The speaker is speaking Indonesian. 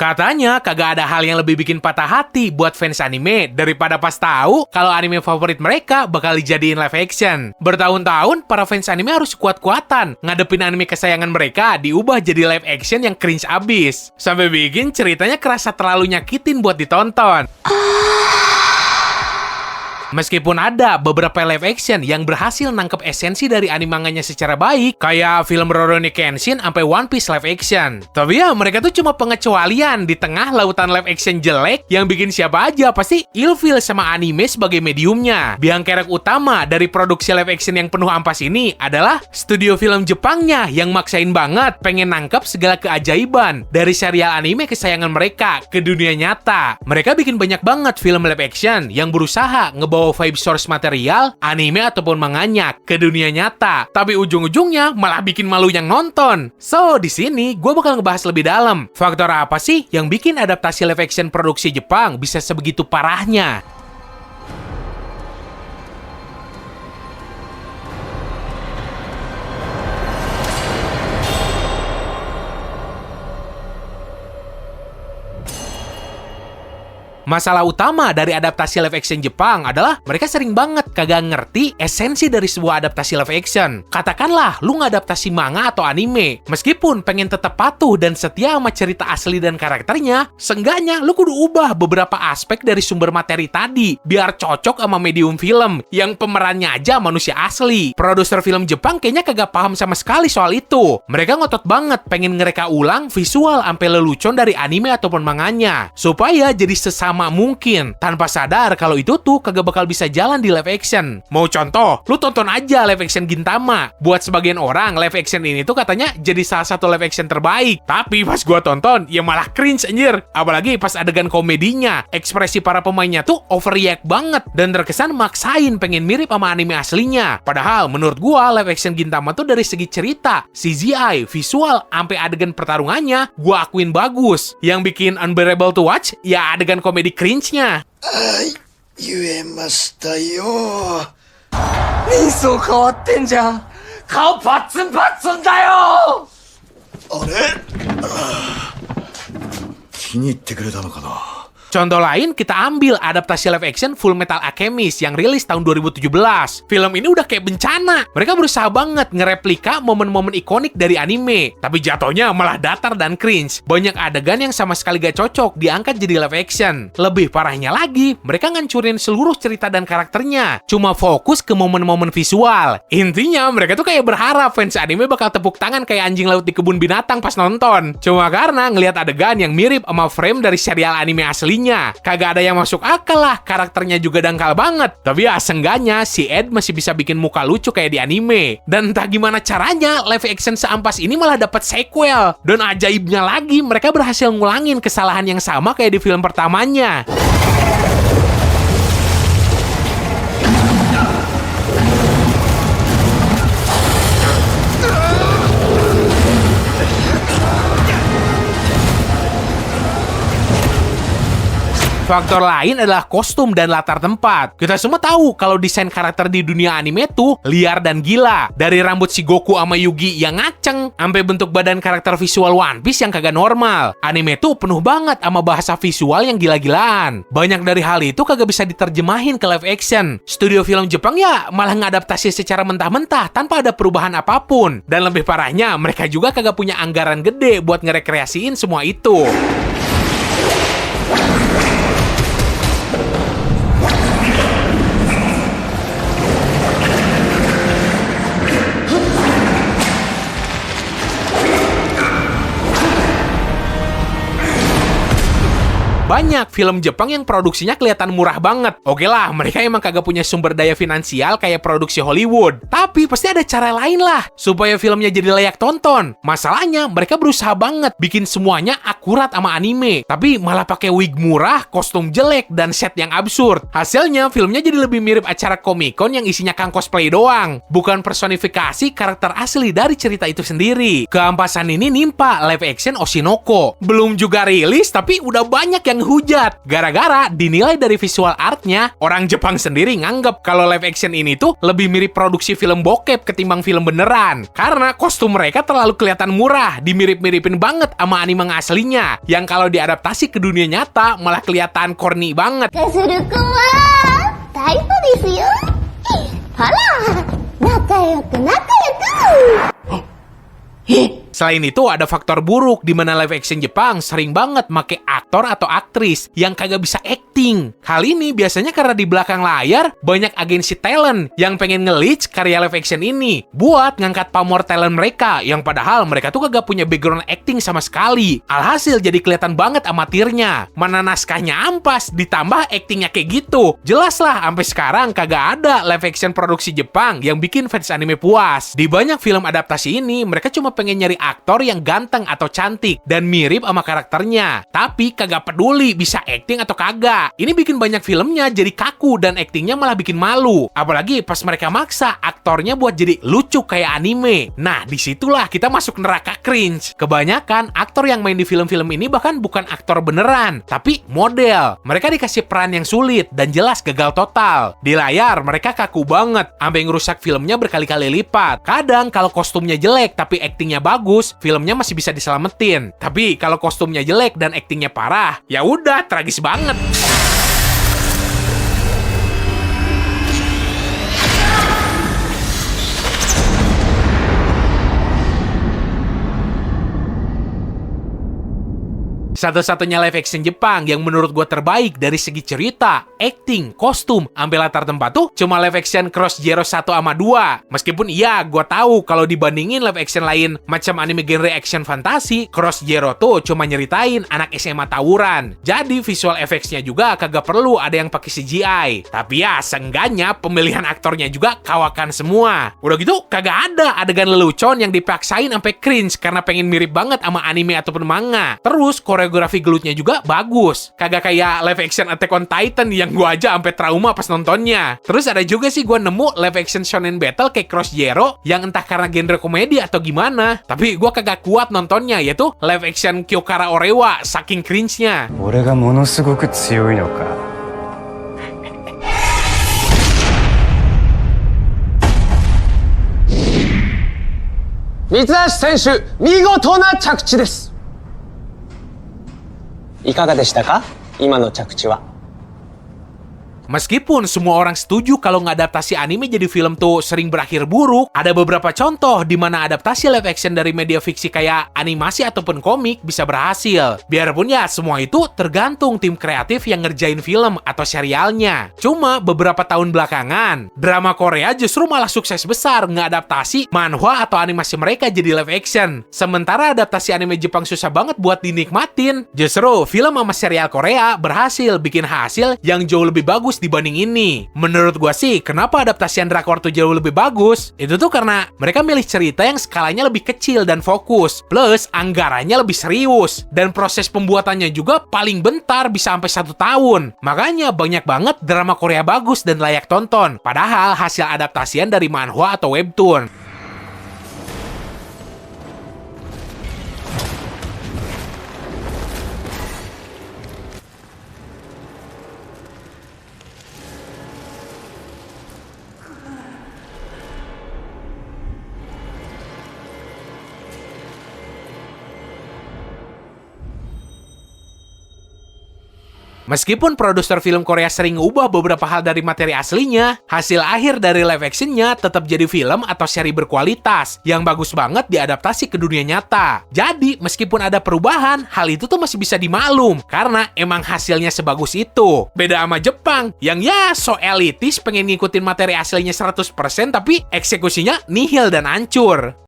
Katanya kagak ada hal yang lebih bikin patah hati buat fans anime daripada pas tahu kalau anime favorit mereka bakal dijadiin live action. Bertahun-tahun para fans anime harus kuat-kuatan ngadepin anime kesayangan mereka diubah jadi live action yang cringe abis. Sampai bikin ceritanya kerasa terlalu nyakitin buat ditonton. Meskipun ada beberapa live action yang berhasil nangkep esensi dari anime manganya secara baik, kayak film Rurouni Kenshin sampai One Piece live action. Tapi ya, mereka tuh cuma pengecualian di tengah lautan live action jelek yang bikin siapa aja pasti ilfeel sama anime sebagai mediumnya. Biang kerok utama dari produksi live action yang penuh ampas ini adalah studio film Jepangnya yang maksain banget pengen nangkep segala keajaiban dari serial anime kesayangan mereka ke dunia nyata. Mereka bikin banyak banget film live action yang berusaha ngebawa vibe source material, anime ataupun manganya ke dunia nyata, tapi ujung-ujungnya malah bikin malu yang nonton. So, di sini gue bakal ngebahas lebih dalam. Faktor apa sih yang bikin adaptasi live action produksi Jepang bisa sebegitu parahnya? Masalah utama dari adaptasi live action Jepang adalah mereka sering banget kagak ngerti esensi dari sebuah adaptasi live action. Katakanlah, lu ngadaptasi manga atau anime. Meskipun pengen tetap patuh dan setia sama cerita asli dan karakternya, seenggaknya lu kudu ubah beberapa aspek dari sumber materi tadi, biar cocok sama medium film, yang pemerannya aja manusia asli. Produser film Jepang kayaknya kagak paham sama sekali soal itu. Mereka ngotot banget pengen ngereka ulang visual sampai lelucon dari anime ataupun manganya, supaya jadi sesama mungkin, tanpa sadar kalau itu tuh kagak bakal bisa jalan di live action. Mau contoh, lu tonton aja live action Gintama. Buat sebagian orang, live action ini tuh katanya jadi salah satu live action terbaik. Tapi pas gua tonton, ya malah cringe anjir. Apalagi pas adegan komedinya, ekspresi para pemainnya tuh overreact banget dan terkesan maksain pengen mirip sama anime aslinya. Padahal menurut gua live action Gintama tuh dari segi cerita, CGI, visual, sampai adegan pertarungannya, gua akuin bagus. Yang bikin unbearable to watch, ya adegan komedi cringe-nya. Ai, yuemashita yo. Miso kawatten jan. Kao patsun patsun da yo. Are? 気に入ってくれたのかな? Contoh lain, kita ambil adaptasi live action Full Metal Alchemist yang rilis tahun 2017. Film ini udah kayak bencana. Mereka berusaha banget ngereplika momen-momen ikonik dari anime, tapi jatuhnya malah datar dan cringe. Banyak adegan yang sama sekali gak cocok diangkat jadi live action. Lebih parahnya lagi, mereka ngancurin seluruh cerita dan karakternya, cuma fokus ke momen-momen visual. Intinya, mereka tuh kayak berharap fans anime bakal tepuk tangan kayak anjing laut di kebun binatang pas nonton. Cuma karena ngelihat adegan yang mirip sama frame dari serial anime aslinya. Kagak ada yang masuk akal lah, karakternya juga dangkal banget. Tapi ya seenggaknya si Ed masih bisa bikin muka lucu kayak di anime. Dan entah gimana caranya, live action seampas ini malah dapat sequel. Dan ajaibnya lagi, mereka berhasil ngulangin kesalahan yang sama kayak di film pertamanya. Faktor lain adalah kostum dan latar tempat. Kita semua tahu kalau desain karakter di dunia anime tuh liar dan gila. Dari rambut si Goku sama Yugi yang ngaceng, sampai bentuk badan karakter visual One Piece yang kagak normal. Anime tuh penuh banget sama bahasa visual yang gila-gilaan. Banyak dari hal itu kagak bisa diterjemahin ke live action. Studio film Jepang ya malah ngadaptasi secara mentah-mentah tanpa ada perubahan apapun. Dan lebih parahnya, mereka juga kagak punya anggaran gede buat ngerekreasiin semua itu. Banyak film Jepang yang produksinya kelihatan murah banget. Oke lah, mereka emang kagak punya sumber daya finansial kayak produksi Hollywood. Tapi pasti ada cara lain lah supaya filmnya jadi layak tonton. Masalahnya, mereka berusaha banget bikin semuanya akurat sama anime. Tapi malah pakai wig murah, kostum jelek, dan set yang absurd. Hasilnya, filmnya jadi lebih mirip acara Comic-Con yang isinya kang cosplay doang. Bukan personifikasi karakter asli dari cerita itu sendiri. Keampasan ini nimpa live action Oshinoko. Belum juga rilis, tapi udah banyak yang menghujat. Gara-gara dinilai dari visual artnya, orang Jepang sendiri nganggep kalau live action ini tuh lebih mirip produksi film bokep ketimbang film beneran. Karena kostum mereka terlalu kelihatan murah, dimirip-miripin banget sama anime aslinya. Yang kalau diadaptasi ke dunia nyata malah kelihatan corny banget. カズル君はタイプですよ。ほら、仲良く仲良く。Selain itu, ada faktor buruk di mana live action Jepang sering banget make aktor atau aktris yang kagak bisa acting. Hal ini biasanya karena di belakang layar banyak agensi talent yang pengen nge-leach karya live action ini buat ngangkat pamor talent mereka yang padahal mereka tuh kagak punya background acting sama sekali. Alhasil jadi kelihatan banget amatirnya. Mana naskahnya ampas, ditambah actingnya kayak gitu. Jelas lah, sampai sekarang kagak ada live action produksi Jepang yang bikin fans anime puas. Di banyak film adaptasi ini, mereka cuma pengen nyari aktor yang ganteng atau cantik dan mirip sama karakternya, tapi kagak peduli bisa acting atau kagak. Ini bikin banyak filmnya jadi kaku dan actingnya malah bikin malu. Apalagi pas mereka maksa aktornya buat jadi lucu kayak anime. Nah, disitulah kita masuk neraka cringe. Kebanyakan aktor yang main di film-film ini bahkan bukan aktor beneran, tapi model. Mereka dikasih peran yang sulit dan jelas gagal total. Di layar mereka kaku banget, sampai ngerusak filmnya berkali-kali lipat. Kadang kalau kostumnya jelek tapi actingnya bagus, filmnya masih bisa diselamatin. Tapi kalau kostumnya jelek dan aktingnya parah, ya udah tragis banget. Satu-satunya live action Jepang yang menurut gue terbaik dari segi cerita, acting, kostum, ambil latar tempat tuh cuma live action Cross Zero 1 sama 2. Meskipun iya, gue tahu kalau dibandingin live action lain macam anime genre action fantasi, Cross Zero tuh cuma nyeritain anak SMA tawuran. Jadi visual effects-nya juga kagak perlu ada yang pakai CGI. Tapi ya, seenggaknya pemilihan aktornya juga kawakan semua. Udah gitu, kagak ada adegan lelucon yang dipaksain sampai cringe karena pengen mirip banget sama anime ataupun manga. Terus koreografi gelutnya juga bagus. Kagak kayak live action Attack on Titan yang gua aja sampai trauma pas nontonnya. Terus ada juga sih gua nemu live action shonen battle kayak Cross Zero yang entah karena genre komedi atau gimana, tapi gua kagak kuat nontonnya, yaitu live action Kyokara Orewa saking cringe-nya. 俺がものすごく強いのか。三橋選手、見事な着地です。いかがでしたか？今の着地は。 Meskipun semua orang setuju kalau ngadaptasi anime jadi film tuh sering berakhir buruk, ada beberapa contoh di mana adaptasi live action dari media fiksi kayak animasi ataupun komik bisa berhasil. Biarpun ya semua itu tergantung tim kreatif yang ngerjain film atau serialnya. Cuma beberapa tahun belakangan, drama Korea justru malah sukses besar ngadaptasi manhwa atau animasi mereka jadi live action. Sementara adaptasi anime Jepang susah banget buat dinikmatin. Justru film sama serial Korea berhasil bikin hasil yang jauh lebih bagus dibanding ini. Menurut gua sih, kenapa adaptasian drakor tuh jauh lebih bagus? Itu tuh karena mereka milih cerita yang skalanya lebih kecil dan fokus, plus anggarannya lebih serius, dan proses pembuatannya juga paling bentar, bisa sampai 1 tahun. Makanya banyak banget drama Korea bagus dan layak tonton, padahal hasil adaptasian dari manhwa atau webtoon. Meskipun produser film Korea sering ubah beberapa hal dari materi aslinya, hasil akhir dari live actionnya tetap jadi film atau seri berkualitas yang bagus banget diadaptasi ke dunia nyata. Jadi, meskipun ada perubahan, hal itu tuh masih bisa dimaklum karena emang hasilnya sebagus itu. Beda sama Jepang yang ya so elitis pengen ngikutin materi aslinya 100% tapi eksekusinya nihil dan hancur.